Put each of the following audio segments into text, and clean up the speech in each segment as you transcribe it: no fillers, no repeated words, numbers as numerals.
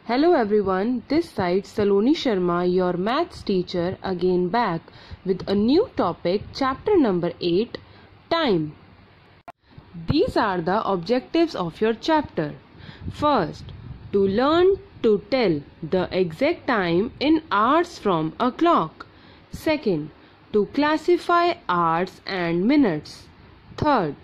Hello everyone, this side Saloni Sharma, your maths teacher, again back with a new topic, chapter number 8, Time. These are the objectives of your chapter. First, to learn to tell the exact time in hours from a clock. Second, to classify hours and minutes. Third,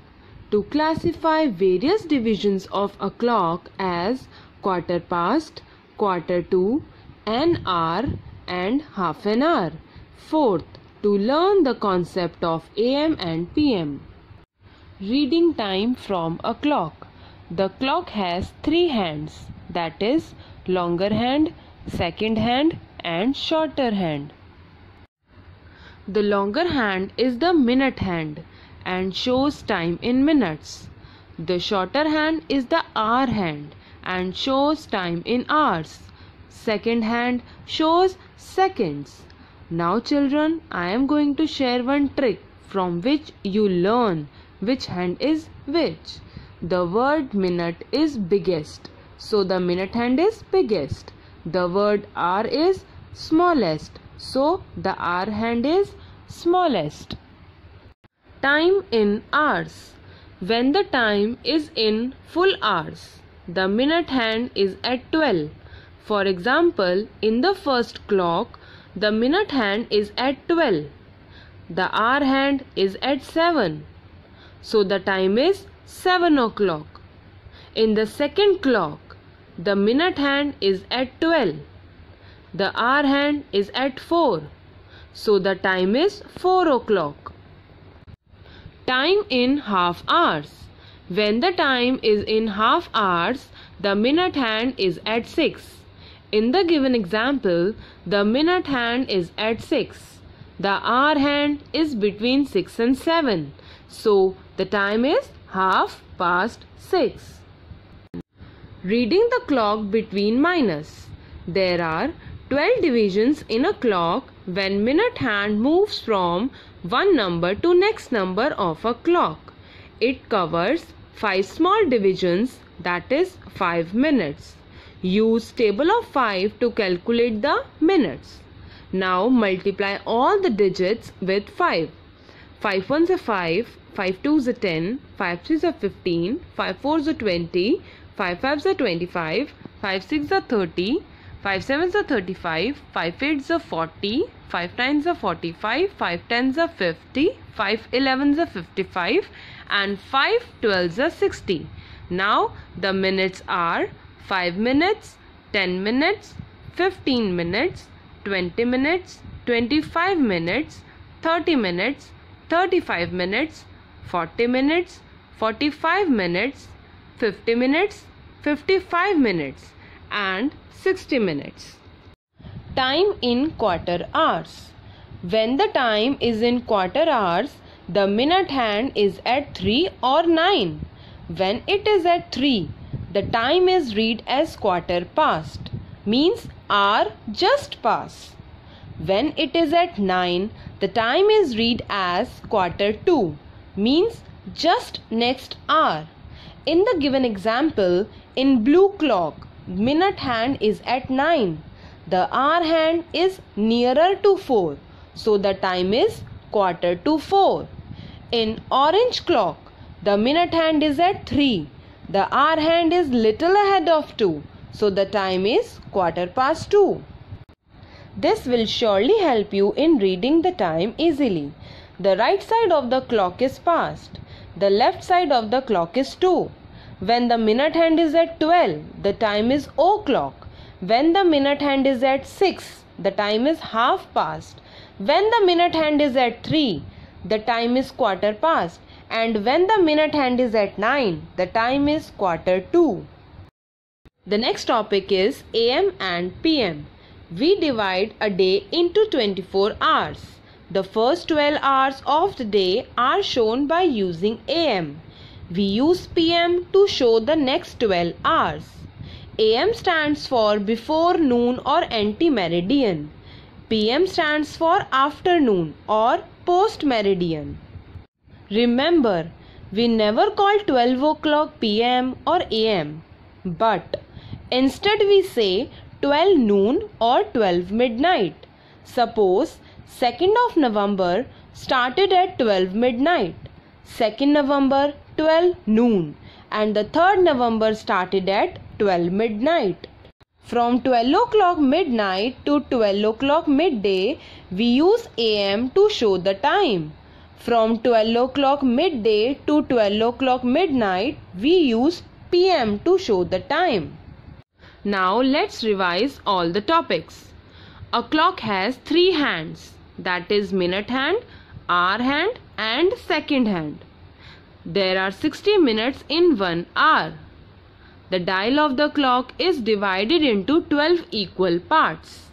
to classify various divisions of a clock as quarter past, quarter to, an hour and half an hour. Fourth, to learn the concept of AM and PM. Reading time from a clock. The clock has three hands, that is longer hand, second hand and shorter hand. The longer hand is the minute hand and shows time in minutes. The shorter hand is the hour hand and shows time in hours. Second hand shows seconds. Now children, I am going to share one trick from which you learn which hand is which. The word minute is biggest, so the minute hand is biggest. The word hour is smallest, so the hour hand is smallest. Time in hours. When the time is in full hours, the minute hand is at 12. For example, in the first clock, the minute hand is at 12. The hour hand is at 7. So the time is 7 o'clock. In the second clock, the minute hand is at 12. The hour hand is at 4. So the time is 4 o'clock. Time in half hours. When the time is in half hours, the minute hand is at 6. In the given example, the minute hand is at 6. The hour hand is between 6 and 7. So, the time is half past 6. Reading the clock between minus. There are 12 divisions in a clock when minute hand moves from one number to next number of a clock. It covers 5 small divisions, that is 5 minutes. Use table of 5 to calculate the minutes. Now multiply all the digits with 5. 5 ones are 5, 5 twos are 10, 5 threes are 15, 5 fours are 20, 5 fives are 25, 5 sixes are 30, 5 sevens are 35, 5 eights are 40, 5 nines are 45, 5 tens are 50, 5 elevens are 55 and 5 12s are 60. Now the minutes are 5 minutes, 10 minutes, 15 minutes, 20 minutes, 25 minutes, 30 minutes, 35 minutes, 40 minutes, 45 minutes, 50 minutes, 55 minutes and 60 minutes. Time in quarter hours. When the time is in quarter hours, the minute hand is at 3 or 9. When it is at 3, the time is read as quarter past, means hour just pass. When it is at 9, the time is read as quarter to, means just next hour. In the given example, in blue clock, minute hand is at 9. The hour hand is nearer to 4, so the time is quarter to 4. In orange clock, the minute hand is at 3. The hour hand is little ahead of 2, so the time is quarter past 2. This will surely help you in reading the time easily. The right side of the clock is past. The left side of the clock is 2. When the minute hand is at 12, the time is o'clock. When the minute hand is at 6, the time is half past. When the minute hand is at 3, the time is quarter past. And when the minute hand is at 9, the time is quarter to. The next topic is AM and PM. We divide a day into 24 hours. The first 12 hours of the day are shown by using AM. We use PM to show the next 12 hours. AM stands for before noon or ante-meridian. PM stands for afternoon or post-meridian. Remember, we never call 12 o'clock PM or AM, but Instead we say 12 noon or 12 midnight. Suppose 2nd of November started at 12 midnight, 2nd November 12 noon, and the 3rd November started at 12 midnight. From 12 o'clock midnight to 12 o'clock midday, we use AM to show the time. From 12 o'clock midday to 12 o'clock midnight, we use PM to show the time. Now let's revise all the topics. A clock has 3 hands, that is minute hand, hour hand and second hand. There are 60 minutes in 1 hour. The dial of the clock is divided into 12 equal parts.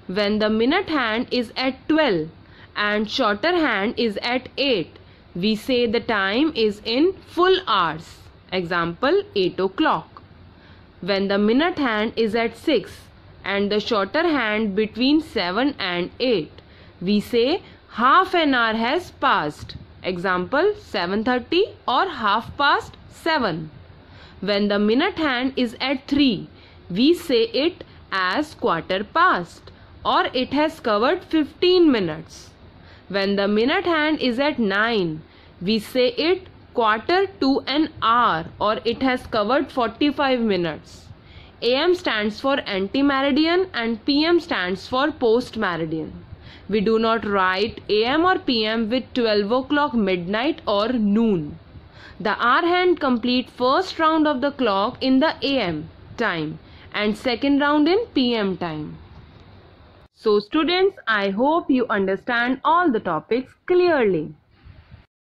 When the minute hand is at 12 and shorter hand is at 8, we say the time is in full hours. Example, 8 o'clock. When the minute hand is at 6 and the shorter hand between 7 and 8, we say half an hour has passed. Example, 7:30 or half past 7. When the minute hand is at 3, we say it as quarter past or it has covered 15 minutes. When the minute hand is at 9, we say it quarter to an hour or it has covered 45 minutes. AM stands for anti-meridian and PM stands for post-meridian. We do not write AM or PM with 12 o'clock midnight or noon. The hour hand complete first round of the clock in the AM time and second round in PM time. So students, I hope you understand all the topics clearly.